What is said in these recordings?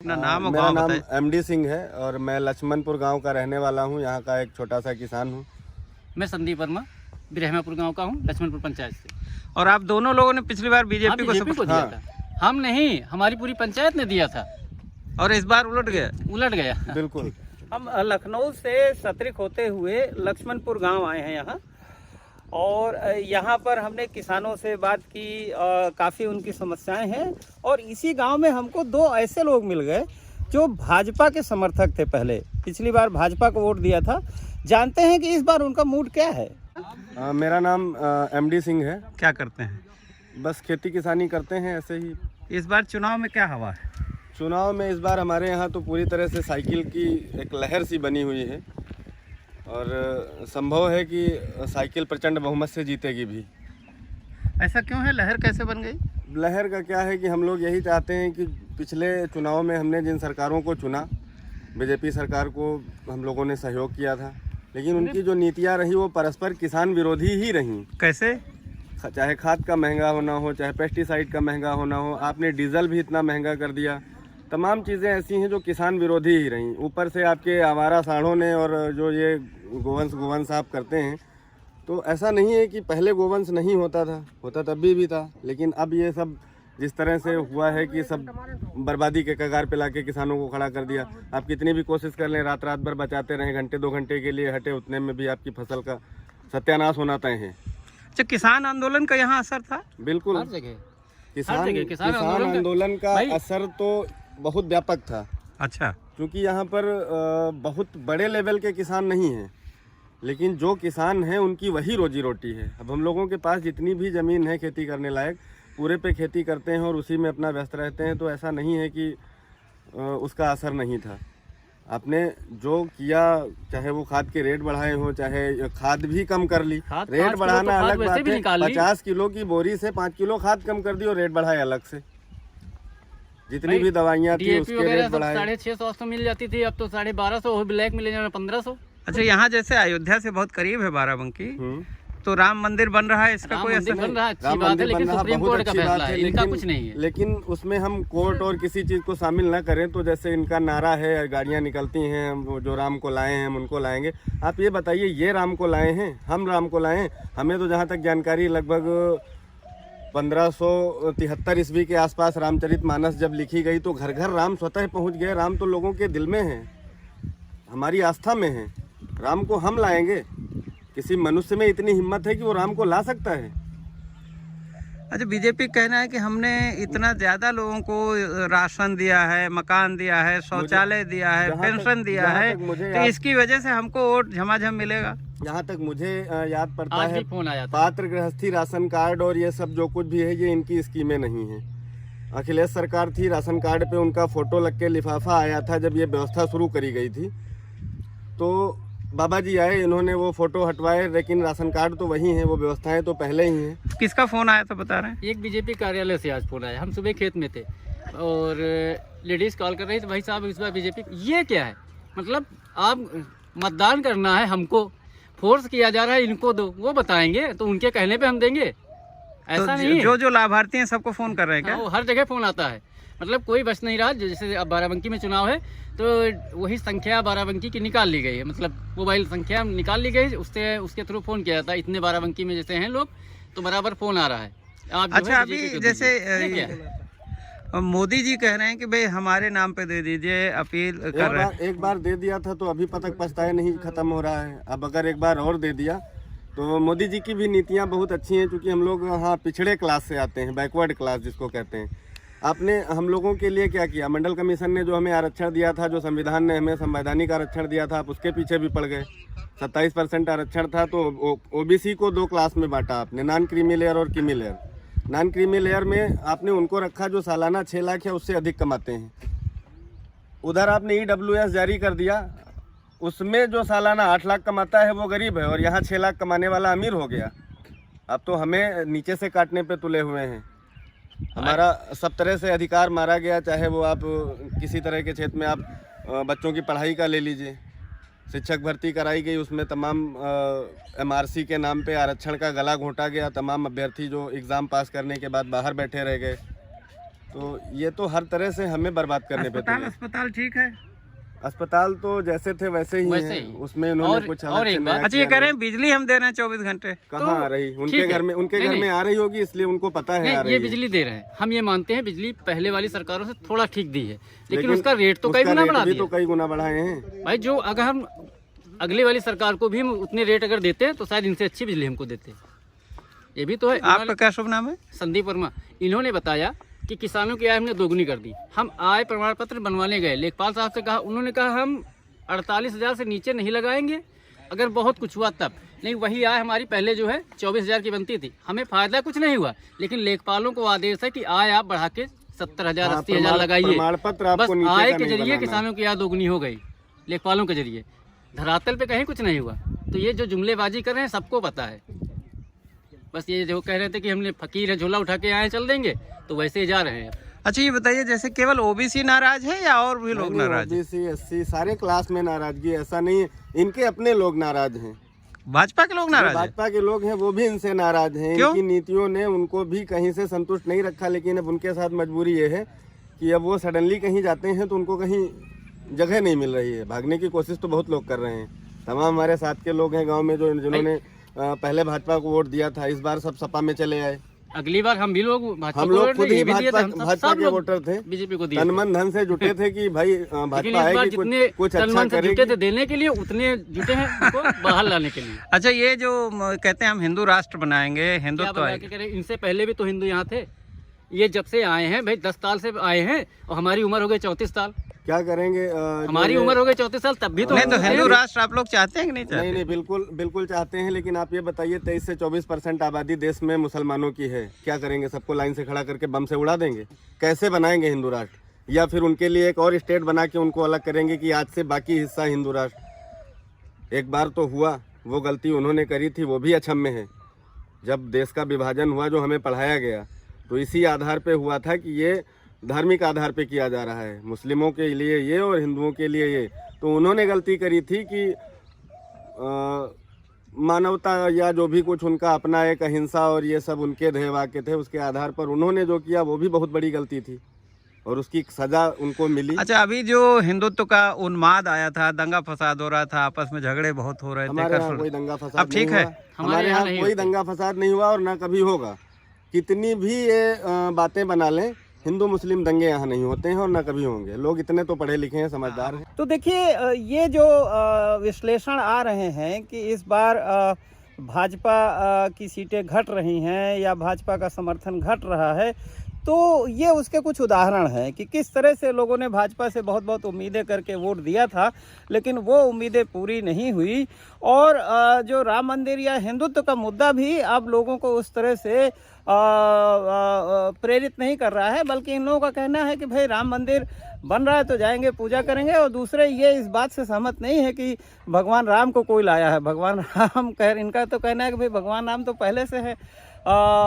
अपना नाम और मेरा गाँव नाम बताइए। एमडी सिंह है और मैं लक्ष्मणपुर गांव का रहने वाला हूं। यहां का एक छोटा सा किसान हूं। मैं संदीप वर्मा बिरहमापुर गांव का हूँ, लक्ष्मणपुर पंचायत से। और आप दोनों लोगों ने पिछली बार हाँ, बीजेपी को बीजेपी को सपोर्ट, दिया हाँ। था। हम नहीं, हमारी पूरी पंचायत ने दिया था, और इस बार उलट गया। उलट गया। बिल्कुल। हम लखनऊ से सतरिक होते हुए लक्ष्मणपुर गांव आए हैं यहाँ, और यहाँ पर हमने किसानों से बात की। काफ़ी उनकी समस्याएं हैं, और इसी गांव में हमको दो ऐसे लोग मिल गए जो भाजपा के समर्थक थे। पहले पिछली बार भाजपा को वोट दिया था। जानते हैं कि इस बार उनका मूड क्या है। मेरा नाम एमडी सिंह है। क्या करते हैं? बस खेती किसानी करते हैं ऐसे ही। इस बार चुनाव में क्या हवा है? चुनाव में इस बार हमारे यहाँ तो पूरी तरह से साइकिल की एक लहर सी बनी हुई है, और संभव है कि साइकिल प्रचंड बहुमत से जीतेगी भी। ऐसा क्यों है? लहर कैसे बन गई? लहर का क्या है कि हम लोग यही चाहते हैं कि पिछले चुनाव में हमने जिन सरकारों को चुना, बीजेपी सरकार को हम लोगों ने सहयोग किया था, लेकिन उनकी जो नीतियां रही वो परस्पर किसान विरोधी ही रहीं। कैसे? चाहे खाद का महंगा होना हो, चाहे पेस्टिसाइड का महंगा होना हो, आपने डीजल भी इतना महंगा कर दिया। तमाम चीज़ें ऐसी हैं जो किसान विरोधी ही रहीं। ऊपर से आपके आवारा साढ़ों ने, और जो ये गोवंश आप करते हैं, तो ऐसा नहीं है कि पहले गोवंश नहीं होता था, होता तब भी था, लेकिन अब ये सब जिस तरह से हुआ है कि सब बर्बादी के कगार पे लाके किसानों को खड़ा कर दिया। आप कितनी भी कोशिश कर लें, रात रात भर बचाते रहें, घंटे 2 घंटे के लिए हटे, उतने में भी आपकी फसल का सत्यानाश होना तय है। अच्छा, किसान आंदोलन का यहाँ असर था? बिल्कुल। हर जगह किसान आंदोलन का असर तो बहुत व्यापक था। अच्छा। क्योंकि यहाँ पर बहुत बड़े लेवल के किसान नहीं हैं, लेकिन जो किसान हैं उनकी वही रोजी रोटी है। अब हम लोगों के पास जितनी भी ज़मीन है खेती करने लायक, पूरे पे खेती करते हैं और उसी में अपना व्यस्त रहते हैं, तो ऐसा नहीं है कि उसका असर नहीं था। आपने जो किया, चाहे वो खाद के रेट बढ़ाए हों, चाहे खाद भी कम कर ली। रेट बढ़ाना अलग बात है, 50 किलो की बोरी से 5 किलो खाद कम कर दी और रेट बढ़ाए अलग से। जितनी भी दवाइयाँ थी उसके रेट बढ़ाए। 650 मिल जाती थी, अब तो 1250 ब्लैक मिले जाना 1500। अच्छा, यहाँ जैसे अयोध्या से बहुत करीब है बाराबंकी, तो राम मंदिर बन रहा है, इसका कोई असर बन रहा है? अच्छी बात है, लेकिन सुप्रीम कोर्ट का फैसला है, इनका कुछ नहीं है। लेकिन उसमें हम कोर्ट और किसी चीज़ को शामिल ना करें। तो जैसे इनका नारा है, गाड़ियाँ निकलती हैं, वो जो राम को लाए हैं हम उनको लाएंगे। आप ये बताइए, ये राम को लाए हैं, हम राम को लाए हैं? हमें तो जहाँ तक जानकारी लगभग 1573 ईस्वी के आसपास रामचरितमानस जब लिखी गई, तो घर घर राम स्वतः पहुँच गए। राम तो लोगों के दिल में है, हमारी आस्था में है। राम को हम लाएंगे? किसी मनुष्य में इतनी हिम्मत है कि वो राम को ला सकता है? अच्छा, बीजेपी कहना है कि हमने इतना ज़्यादा लोगों को राशन दिया है, मकान दिया है, शौचालय दिया है, पेंशन दिया है, तो इसकी वजह से हमको वोट झमाझम मिलेगा। जहाँ तक मुझे याद पड़ता आज है, भी फोन आया था। पात्र गृहस्थी राशन कार्ड और ये सब जो कुछ भी है, ये इनकी स्कीमें नहीं है। अखिलेश सरकार थी, राशन कार्ड पे उनका फोटो लग के लिफाफा आया था जब ये व्यवस्था शुरू करी गई थी। तो बाबा जी आए, इन्होंने वो फोटो हटवाए, लेकिन राशन कार्ड तो वही है, वो व्यवस्थाएं तो पहले ही हैं। किसका फोन आया था बता रहे हैं? एक बीजेपी कार्यालय से आज फोन आया। हम सुबह खेत में थे और लेडीज कॉल कर रही थी, भाई साहब इस बार बीजेपी। ये क्या है? मतलब आप मतदान करना है, हमको फोर्स किया जा रहा है, इनको दो, वो बताएंगे तो उनके कहने पे हम देंगे, ऐसा तो नहीं है। जो लाभार्थी हैं सबको फोन कर रहे हैं क्या? हाँ, हर जगह फोन आता है। मतलब कोई बच नहीं रहा। जैसे अब बाराबंकी में चुनाव है, तो वही संख्या बाराबंकी की निकाल ली गई है, मतलब मोबाइल संख्या निकाल ली गई, उसके थ्रू फोन किया जाता है। इतने बाराबंकी में जैसे हैं लोग, तो बराबर फोन आ रहा है। आप अच्छा, अभी जैसे मोदी जी कह रहे हैं कि भाई हमारे नाम पे दे दीजिए, अपील कर रहे हैं। एक बार दे दिया था तो अभी तक पछताए नहीं खत्म हो रहा है। अब अगर एक बार और दे दिया तो मोदी जी की भी नीतियाँ बहुत अच्छी हैं, क्योंकि हम लोग हाँ पिछड़े क्लास से आते हैं, बैकवर्ड क्लास जिसको कहते हैं। आपने हम लोगों के लिए क्या किया? मंडल कमीशन ने जो हमें आरक्षण दिया था, जो संविधान ने हमें संवैधानिक आरक्षण दिया था, आप उसके पीछे भी पड़ गए। 27% आरक्षण था, तो ओबीसी को 2 क्लास में बांटा आपने, नॉन क्रीमी लेयर और creamy layer. Non creamy layer में आपने उनको रखा जो सालाना 6 लाख या उससे अधिक कमाते हैं। उधर आपने EWS जारी कर दिया, उसमें जो सालाना 8 लाख कमाता है वो गरीब है, और यहाँ 6 लाख कमाने वाला अमीर हो गया। अब तो हमें नीचे से काटने पे तुले हुए हैं। हमारा सब तरह से अधिकार मारा गया, चाहे वो आप किसी तरह के क्षेत्र में आप बच्चों की पढ़ाई का ले लीजिए, शिक्षक भर्ती कराई गई, उसमें तमाम MRC के नाम पे आरक्षण का गला घोंटा गया। तमाम अभ्यर्थी जो एग्ज़ाम पास करने के बाद बाहर बैठे रह गए। तो ये तो हर तरह से हमें बर्बाद करने पे तुले। अस्पताल ठीक है? अस्पताल तो जैसे थे वैसे ही वैसे हैं। ही। उसमें उन्होंने कुछ अलग और एक से बात- नया अच्छा, ये किया कह रहे नहीं। हैं बिजली हम दे रहे हैं 24 घंटे। कहाँ आ रही उनके ठीक है। घर में, उनके नहीं, घर में नहीं। आ रही होगी, इसलिए उनको पता है आ नहीं, रही ये है। बिजली दे रहे हैं, हम ये मानते हैं बिजली पहले वाली सरकारों से थोड़ा ठीक दी है, लेकिन उसका रेट तो कई उसका गुना रेट बढ़ा भी दिया। तो कई गुना बढ़ाए हैं भाई जो अगर हम अगली वाली सरकार को भी हम उतने रेट अगर देते हैं तो शायद इनसे अच्छी बिजली हमको देते। ये भी तो है। आपका क्या शुभ नाम है? संदीप वर्मा। इन्होंने बताया कि किसानों की आय हमने दोगुनी कर दी। हम आय प्रमाण पत्र बनवाने गए, लेखपाल साहब से कहा, उन्होंने कहा हम 48,000 से नीचे नहीं लगाएंगे, अगर बहुत कुछ हुआ तब। नहीं, वही आय हमारी पहले जो है 24,000 की बनती थी। हमें फायदा कुछ नहीं हुआ, लेकिन लेखपालों को आदेश है कि आय आप बढ़ा के 70,000 हाँ, 80,000 लगाइए। प्रमाण पत्र बस आपको नीचे आय का के नहीं जरिए बनाना। किसानों की आय दोगुनी हो गई, लेखपालों के जरिए। धरातल पे कहीं कुछ नहीं हुआ। तो ये जो जुमलेबाजी कर रहे हैं सबको पता है। बस ये जो कह रहे थे कि हमने फकीर है झोला उठा के आए चल देंगे, तो वैसे ही जा रहे हैं। अच्छा, ये बताइए, जैसे केवल ओबीसी नाराज है या और भी लोग नाराज हैं? ओबीसी एससी सारे क्लास में नाराजगी, ऐसा नहीं है। इनके अपने लोग नाराज हैं, भाजपा के लोग नाराज हैं? भाजपा के लोग हैं वो भी इनसे नाराज हैं। क्यों? इनकी नीतियों ने उनको भी कहीं से संतुष्ट नहीं रखा, लेकिन अब उनके साथ मजबूरी ये है कि अब वो सडनली कहीं जाते हैं तो उनको कहीं जगह नहीं मिल रही है। भागने की कोशिश तो बहुत लोग कर रहे हैं। तमाम हमारे साथ के लोग हैं गांव में जो जिन्होंने पहले भाजपा को वोट दिया था, इस बार सब सपा में चले आए। अगली बार हम भी लोग भाजपा हम को लोग वोट खुद दिए, ही ये भी दिए थे, हम भाजपा सब के लोग वोटर थे, बीजेपी को दिए तन थे। मन धन से जुटे थे कि भाई लेकिन भाजपा इस बार आएगी, जितने कुछ तन अच्छा मन से जुटे करेगी। थे देने के लिए, उतने जुटे हैं उनको बाहर लाने के लिए। अच्छा, ये जो कहते हैं हम हिंदू राष्ट्र बनाएंगे, क्या हिंदुत्व बना आएगा, के करें? इनसे पहले भी तो हिंदू यहाँ थे। ये जब से आए हैं भाई 10 साल से आए हैं, और हमारी उम्र हो गई 34 साल। क्या करेंगे? हमारी उम्र हो गई 34 साल, तब भी तो नहीं तो हम हिंदू थे। राष्ट्र आप लोग चाहते हैं कि नहीं चाहते? नहीं, बिल्कुल बिल्कुल चाहते हैं, लेकिन आप ये बताइए 23 से 24% आबादी देश में मुसलमानों की है। क्या करेंगे? सबको लाइन से खड़ा करके बम से उड़ा देंगे? कैसे बनाएंगे हिंदू राष्ट्र? या फिर उनके लिए एक और स्टेट बना के उनको अलग करेंगे कि आज से बाकी हिस्सा हिंदू राष्ट्र? एक बार तो हुआ, वो गलती उन्होंने करी थी, वो भी अक्षम्य है। जब देश का विभाजन हुआ, जो हमें पढ़ाया गया, तो इसी आधार पे हुआ था कि ये धार्मिक आधार पे किया जा रहा है, मुस्लिमों के लिए ये और हिंदुओं के लिए ये। तो उन्होंने गलती करी थी कि मानवता या जो भी कुछ उनका अपना एक अहिंसा और ये सब उनके ध्येय वाक्य थे, उसके आधार पर उन्होंने जो किया वो भी बहुत बड़ी गलती थी, और उसकी सजा उनको मिली। अच्छा, अभी जो हिंदुत्व का उन्माद आया था, दंगा फसाद हो रहा था, आपस में झगड़े बहुत हो रहे थे, हमारे यहाँ कोई दंगा फसाद अब ठीक नहीं है? हुआ। हमारे यहाँ कोई दंगा फसाद नहीं हुआ और ना कभी होगा। कितनी भी ये बातें बना लें, हिंदू मुस्लिम दंगे यहाँ नहीं होते हैं और ना कभी होंगे। लोग इतने तो पढ़े लिखे हैं, समझदार हैं। तो देखिए, ये जो विश्लेषण आ रहे हैं कि इस बार भाजपा की सीटें घट रही हैं या भाजपा का समर्थन घट रहा है, तो ये उसके कुछ उदाहरण हैं कि किस तरह से लोगों ने भाजपा से बहुत बहुत उम्मीदें करके वोट दिया था, लेकिन वो उम्मीदें पूरी नहीं हुई। और जो राम मंदिर या हिंदुत्व का मुद्दा भी अब लोगों को उस तरह से प्रेरित नहीं कर रहा है, बल्कि इन लोगों का कहना है कि भाई राम मंदिर बन रहा है तो जाएंगे पूजा करेंगे। और दूसरे ये इस बात से सहमत नहीं है कि भगवान राम को कोई लाया है। भगवान राम इनका तो कहना है कि भाई भगवान राम तो पहले से है,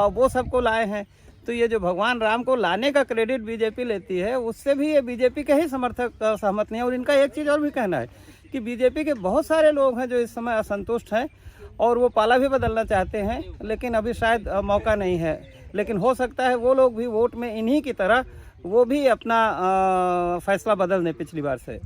वो सबको लाए हैं। तो ये जो भगवान राम को लाने का क्रेडिट बीजेपी लेती है, उससे भी ये बीजेपी के ही समर्थक सहमत नहीं है। और इनका एक चीज़ और भी कहना है कि बीजेपी के बहुत सारे लोग हैं जो इस समय असंतुष्ट हैं और वो पाला भी बदलना चाहते हैं, लेकिन अभी शायद मौका नहीं है। लेकिन हो सकता है वो लोग भी वोट में इन्हीं की तरह वो भी अपना फैसला बदल दें पिछली बार से।